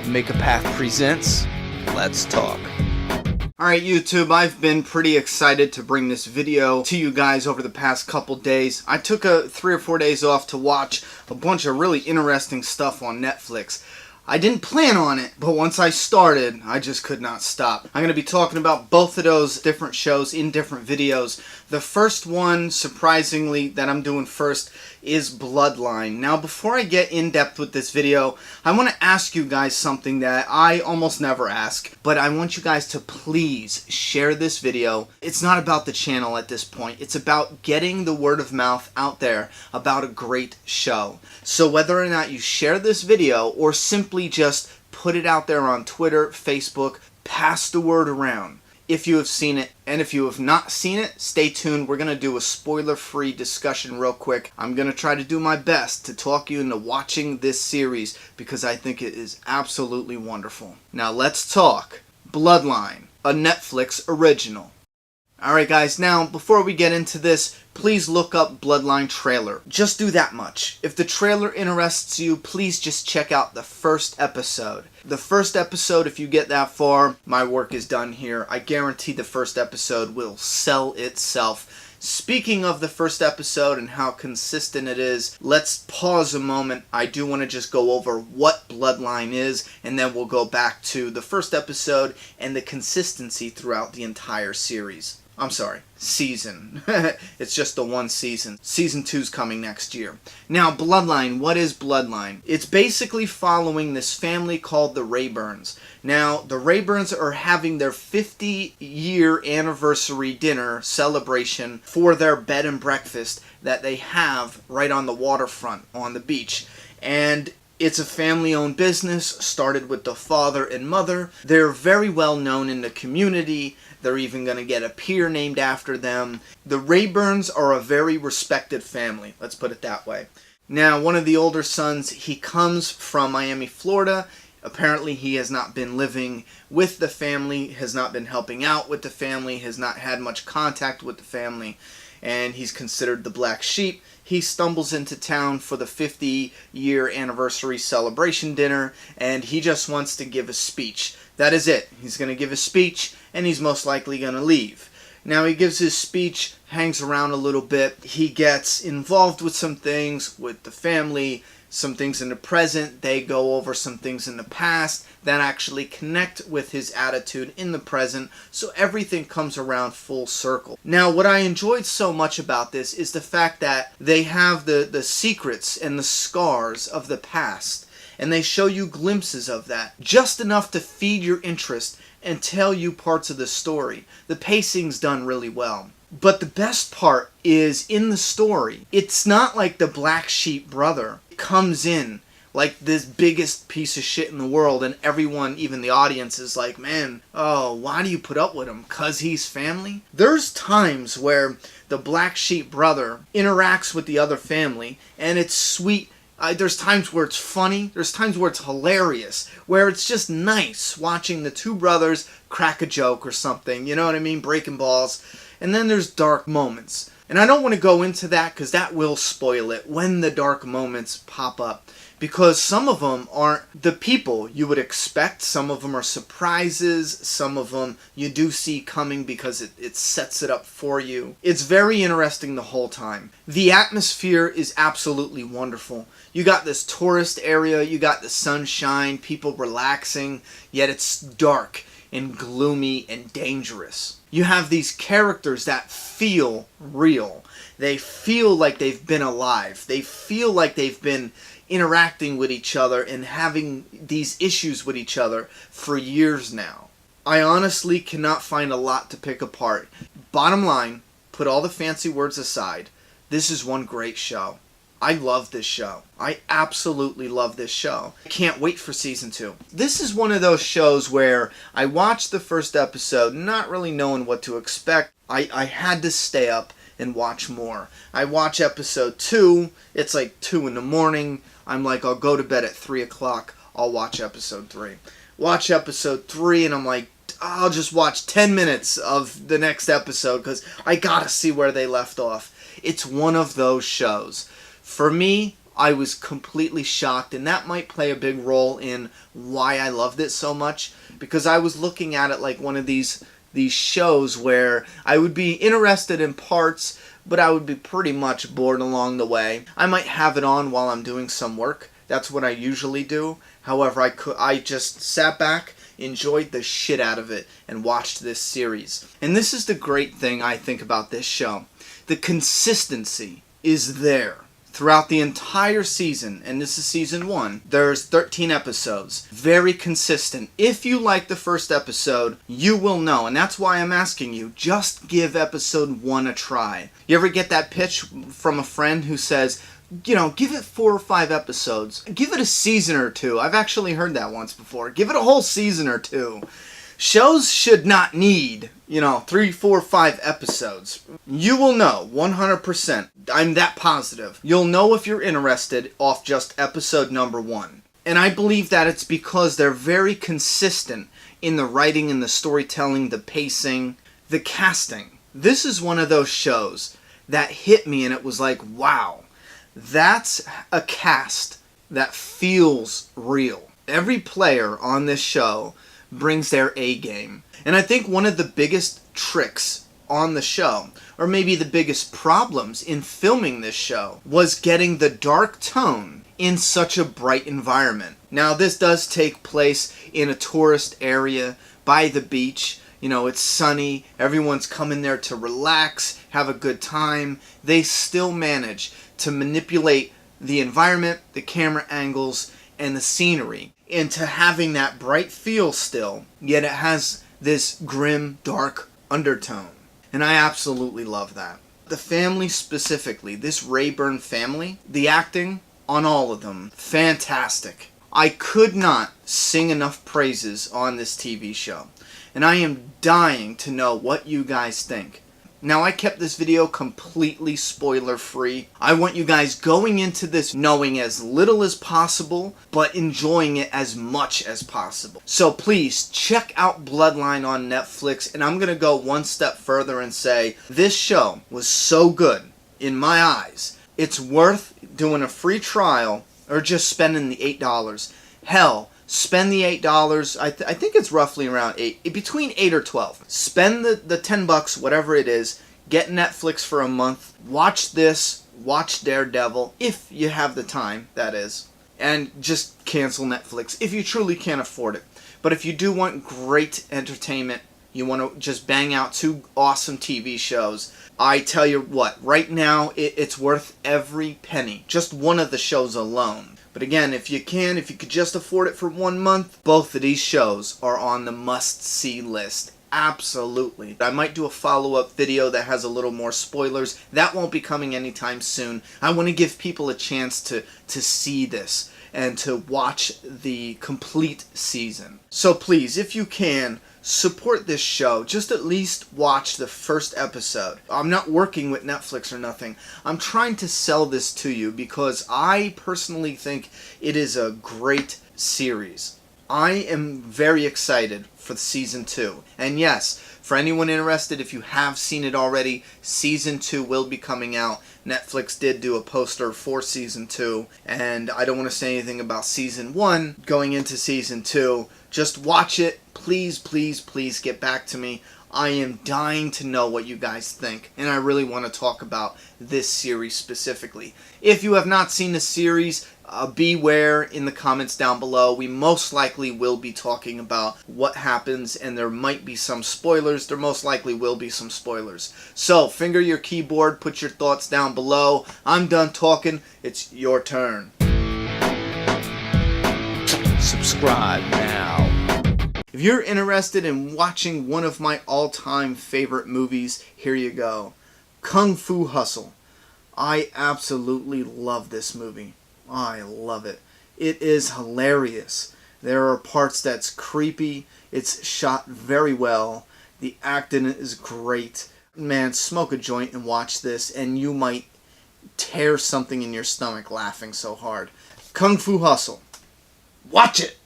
Make a Path presents Let's Talk. Alright YouTube, I've been pretty excited to bring this video to you guys over the past couple days. I took 3 or 4 days off to watch a bunch of really interesting stuff on Netflix. I didn't plan on it, but once I started, I just could not stop. I'm going to be talking about both of those different shows in different videos. The first one, surprisingly, that I'm doing first is Bloodline. Now, before I get in depth with this video, I want to ask you guys something that I almost never ask, but I want you guys to please share this video. It's not about the channel at this point. It's about getting the word of mouth out there about a great show. So whether or not you share this video or simply just put it out there on Twitter, Facebook, pass the word around if you have seen it. And if you have not seen it, stay tuned. We're going to do a spoiler-free discussion real quick. I'm going to try to do my best to talk you into watching this series because I think it is absolutely wonderful. Now let's talk Bloodline, a Netflix original. Alright guys, now before we get into this, please look up Bloodline trailer. Just do that much. If the trailer interests you, please just check out the first episode. The first episode, if you get that far, my work is done here. I guarantee the first episode will sell itself. Speaking of the first episode and how consistent it is, let's pause a moment. I do want to just go over what Bloodline is, and then we'll go back to the first episode and the consistency throughout the entire series. I'm sorry, season. It's just the one season. Season 2's coming next year. Now, Bloodline, what is Bloodline? It's basically following this family called the Rayburns. Now, the Rayburns are having their 50-year anniversary dinner celebration for their bed and breakfast that they have right on the waterfront on the beach. And it's a family-owned business, started with the father and mother. They're very well known in the community. They're even going to get a pier named after them. The Rayburns are a very respected family, let's put it that way. Now, one of the older sons, he comes from Miami, Florida. Apparently, he has not been living with the family, has not been helping out with the family, has not had much contact with the family, and he's considered the black sheep. He stumbles into town for the 50-year anniversary celebration dinner, and he just wants to give a speech. That is it. He's going to give a speech, and he's most likely going to leave. Now, he gives his speech, hangs around a little bit. He gets involved with some things with the family, some things in the present. They go over some things in the past that actually connect with his attitude in the present, so everything comes around full circle. Now, what I enjoyed so much about this is the fact that they have the secrets and the scars of the past, and they show you glimpses of that, just enough to feed your interest and tell you parts of the story. The pacing's done really well. But the best part is in the story, it's not like the black sheep brother comes in like this biggest piece of shit in the world, and everyone, even the audience, is like, man, oh, why do you put up with him? 'Cause he's family? There's times where the black sheep brother interacts with the other family, and it's sweet. There's times where it's funny, there's times where it's hilarious, where it's just nice watching the two brothers crack a joke or something, you know what I mean, breaking balls. And then there's dark moments. And I don't want to go into that because that will spoil it when the dark moments pop up. Because some of them aren't the people you would expect. Some of them are surprises. Some of them you do see coming because it sets it up for you. It's very interesting the whole time. The atmosphere is absolutely wonderful. You got this tourist area, you got the sunshine, people relaxing, yet it's dark and gloomy and dangerous. You have these characters that feel real. They feel like they've been alive. They feel like they've been interacting with each other and having these issues with each other for years now. I honestly cannot find a lot to pick apart. Bottom line, put all the fancy words aside, this is one great show. I love this show. I absolutely love this show. I can't wait for season 2. This is one of those shows where I watched the first episode not really knowing what to expect. I had to stay up and watch more. I watch episode 2. It's like 2 in the morning. I'm like, I'll go to bed at 3 o'clock. I'll watch episode 3. Watch episode 3 and I'm like, I'll just watch 10 minutes of the next episode because I gotta see where they left off. It's one of those shows. For me, I was completely shocked, and that might play a big role in why I loved it so much, because I was looking at it like one of these shows where I would be interested in parts, but I would be pretty much bored along the way. I might have it on while I'm doing some work. That's what I usually do. However, I just sat back, enjoyed the shit out of it, and watched this series. And this is the great thing I think about this show. The consistency is there throughout the entire season, and this is season 1. There's 13 episodes. Very consistent. If you like the first episode, you will know, and that's why I'm asking you, just give episode 1 a try. You ever get that pitch from a friend who says, give it 4 or 5 episodes. Give it a season or 2. I've actually heard that once before. Give it a whole season or 2. Shows should not need, 3, 4, 5 episodes. You will know, 100%. I'm that positive. You'll know if you're interested off just episode number 1. And I believe that it's because they're very consistent in the writing and the storytelling, the pacing, the casting. This is one of those shows that hit me and it was like, wow, that's a cast that feels real. Every player on this show brings their A game. And I think one of the biggest tricks on the show, or maybe the biggest problems in filming this show, was getting the dark tone in such a bright environment. Now, this does take place in a tourist area by the beach. It's sunny, everyone's coming there to relax, have a good time. They still manage to manipulate the environment, the camera angles, and the scenery into having that bright feel still, yet it has this grim, dark undertone. And I absolutely love that. The family specifically, this Rayburn family, the acting on all of them, fantastic. I could not sing enough praises on this TV show. And I am dying to know what you guys think. Now, I kept this video completely spoiler free. I want you guys going into this knowing as little as possible, but enjoying it as much as possible. So please, check out Bloodline on Netflix, and I'm going to go one step further and say, this show was so good, in my eyes, it's worth doing a free trial, or just spending the $8. Hell, spend the $8. I think it's roughly around between 8 or 12. Spend the $10, whatever it is. Get Netflix for a month. Watch this. Watch Daredevil, if you have the time, that is. And just cancel Netflix if you truly can't afford it. But if you do want great entertainment, you want to just bang out 2 awesome TV shows, I tell you what, right now it's worth every penny. Just one of the shows alone. But again, if you could just afford it for 1 month, both of these shows are on the must-see list. Absolutely. I might do a follow-up video that has a little more spoilers. That won't be coming anytime soon. I want to give people a chance to see this and to watch the complete season. So please, if you can, support this show. Just at least watch the first episode. I'm not working with Netflix or nothing. I'm trying to sell this to you because I personally think it is a great series. I am very excited for season 2. And yes, for anyone interested, if you have seen it already, season 2 will be coming out. Netflix did do a poster for season 2, and I don't want to say anything about season 1 going into season 2. Just watch it. Please, please, please get back to me. I am dying to know what you guys think, and I really want to talk about this series specifically. If you have not seen the series, beware in the comments down below. We most likely will be talking about what happens, and there might be some spoilers. There most likely will be some spoilers. So, finger your keyboard, put your thoughts down below. I'm done talking. It's your turn. Subscribe now. If you're interested in watching one of my all-time favorite movies, here you go. Kung Fu Hustle. I absolutely love this movie. I love it. It is hilarious. There are parts that's creepy. It's shot very well. The acting is great. Man, smoke a joint and watch this, and you might tear something in your stomach laughing so hard. Kung Fu Hustle. Watch it!